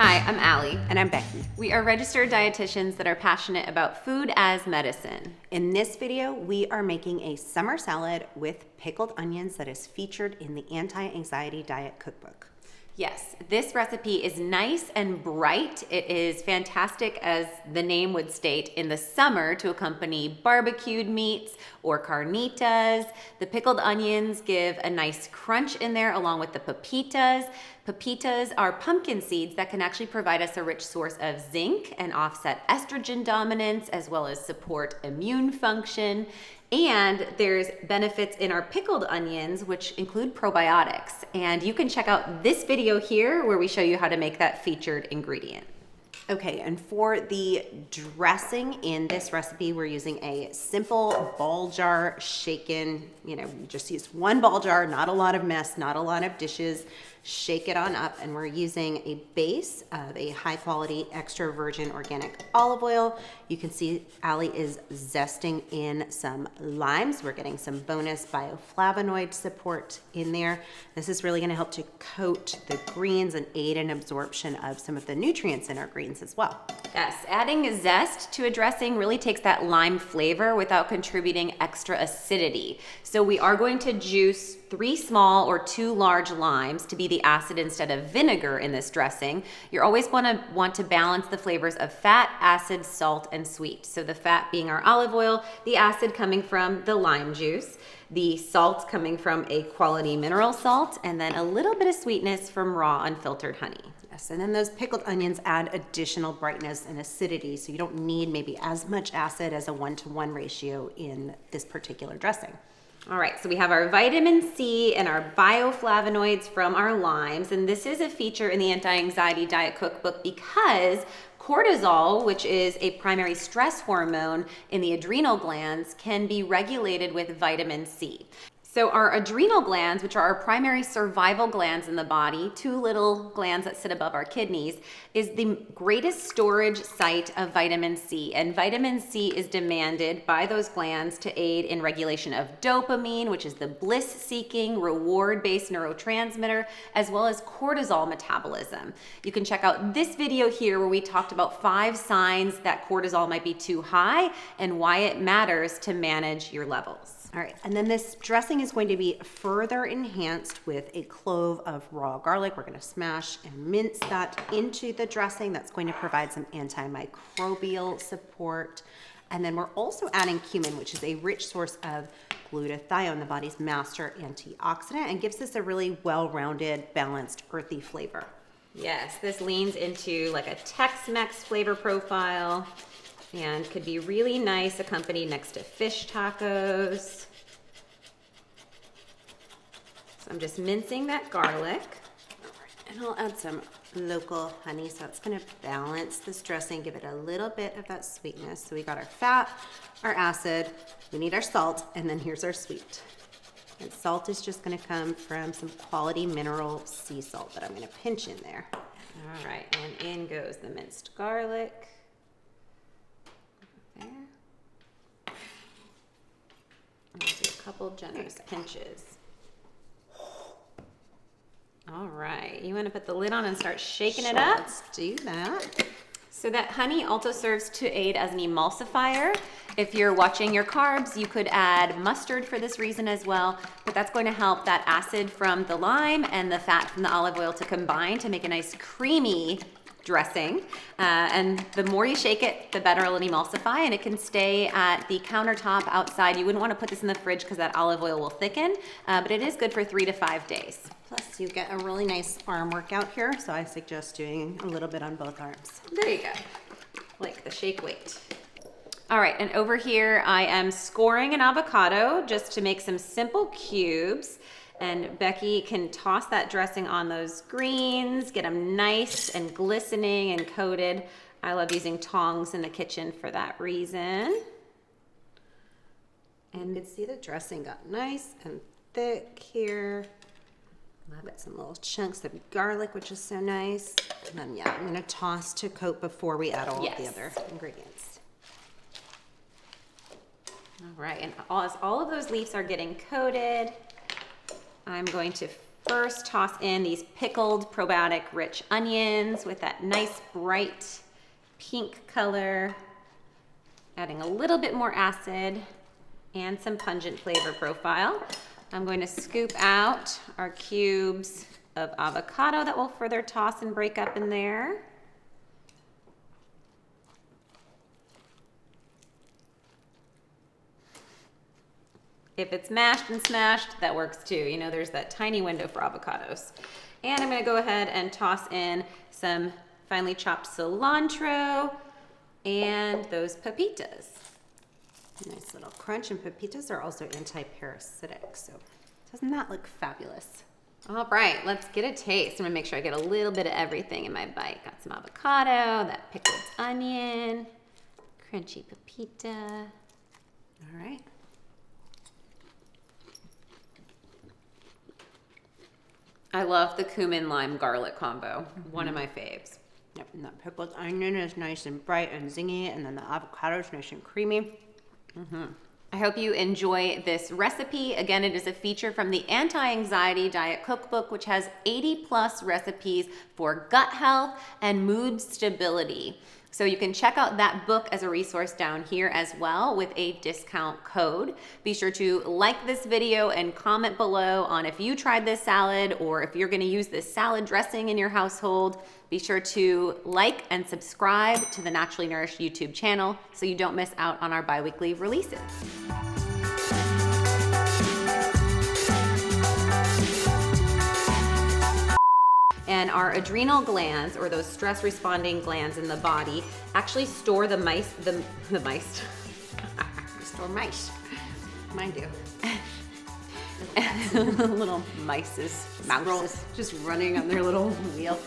Hi, I'm Allie. And I'm Becky. We are registered dietitians that are passionate about food as medicine. In this video, we are making a summer salad with pickled onions that is featured in the Anti-Anxiety Diet Cookbook. Yes, this recipe is nice and bright. It is fantastic, as the name would state, in the summer to accompany barbecued meats or carnitas. The pickled onions give a nice crunch in there along with the pepitas. Pepitas are pumpkin seeds that can actually provide us a rich source of zinc and offset estrogen dominance, as well as support immune function. And there's benefits in our pickled onions, which include probiotics. And you can check out this video here where we show you how to make that featured ingredient. Okay, and for the dressing in this recipe, we're using a simple ball jar shaken, just use one ball jar, not a lot of mess, not a lot of dishes. Shake it on up, and we're using a base of a high quality extra virgin organic olive oil. You can see Allie is zesting in some limes. We're getting some bonus bioflavonoid support in there. This is really going to help to coat the greens and aid in absorption of some of the nutrients in our greens as well. Yes, adding zest to a dressing really takes that lime flavor without contributing extra acidity. So we are going to juice 3 small or 2 large limes to be the acid instead of vinegar in this dressing. You're always going to want to balance the flavors of fat, acid, salt, and sweet. So the fat being our olive oil, the acid coming from the lime juice, the salt coming from a quality mineral salt, and then a little bit of sweetness from raw unfiltered honey. Yes, and then those pickled onions add additional brightness and acidity, so you don't need maybe as much acid as a 1-to-1 ratio in this particular dressing. All right, so we have our vitamin C and our bioflavonoids from our limes, and this is a feature in the Anti-Anxiety Diet Cookbook because cortisol, which is a primary stress hormone in the adrenal glands, can be regulated with vitamin C. So our adrenal glands, which are our primary survival glands in the body, 2 little glands that sit above our kidneys, is the greatest storage site of vitamin C. And vitamin C is demanded by those glands to aid in regulation of dopamine, which is the bliss-seeking, reward-based neurotransmitter, as well as cortisol metabolism. You can check out this video here where we talked about 5 signs that cortisol might be too high and why it matters to manage your levels. All right, and then this dressing is going to be further enhanced with a clove of raw garlic. We're going to smash and mince that into the dressing. That's going to provide some antimicrobial support. And then we're also adding cumin, which is a rich source of glutathione, the body's master antioxidant, and gives us a really well-rounded, balanced, earthy flavor. Yes, this leans into like a Tex-Mex flavor profile and could be really nice accompanied next to fish tacos. So I'm just mincing that garlic. And I'll add some local honey, so it's gonna balance this dressing, give it a little bit of that sweetness. So we got our fat, our acid, we need our salt, and then here's our sweet. And salt is just gonna come from some quality mineral sea salt that I'm gonna pinch in there. All right, and in goes the minced garlic. There. And I'll do a couple generous pinches. All right, you want to put the lid on and start shaking it up? Let's do that. So that honey also serves to aid as an emulsifier. If you're watching your carbs, you could add mustard for this reason as well, but that's going to help that acid from the lime and the fat from the olive oil to combine to make a nice creamy dressing. And the more you shake it, the better it'll emulsify, and it can stay at the countertop outside. You wouldn't want to put this in the fridge because that olive oil will thicken, but it is good for 3 to 5 days. Plus you get a really nice arm workout here, so I suggest doing a little bit on both arms. There you go, like the shake weight. All right, and over here I am scoring an avocado just to make some simple cubes. And Becky can toss that dressing on those greens, get them nice and glistening and coated. I love using tongs in the kitchen for that reason. And you can see the dressing got nice and thick here. Love it, some little chunks of garlic, which is so nice. And then, yeah, I'm gonna toss to coat before we add all of the other ingredients. All right, and as all of those leaves are getting coated, I'm going to First, toss in these pickled probiotic-rich onions with that nice bright pink color, adding a little bit more acid and some pungent flavor profile. I'm going to scoop out our cubes of avocado that we'll further toss and break up in there. If it's mashed and smashed, that works too. You know, there's that tiny window for avocados. And I'm gonna go ahead and toss in some finely chopped cilantro and those pepitas. Nice little crunch, and pepitas are also anti-parasitic, so doesn't that look fabulous? All right, let's get a taste. I'm gonna make sure I get a little bit of everything in my bite. Got some avocado, that pickled onion, crunchy pepita. All right. I love the cumin lime garlic combo. One of my faves. Yep, and that pickled onion is nice and bright and zingy, and then the avocado is nice and creamy. I hope you enjoy this recipe. Again, it is a feature from the Anti-Anxiety Diet Cookbook, which has 80+ recipes for gut health and mood stability. So you can check out that book as a resource down here as well with a discount code. Be sure to like this video and comment below on if you tried this salad or if you're gonna use this salad dressing in your household. Be sure to like and subscribe to the Naturally Nourished YouTube channel so you don't miss out on our bi-weekly releases. And our adrenal glands, or those stress responding glands in the body, actually store the mice. Store mice. Mine do. Little mouses. Just running on their little wheel.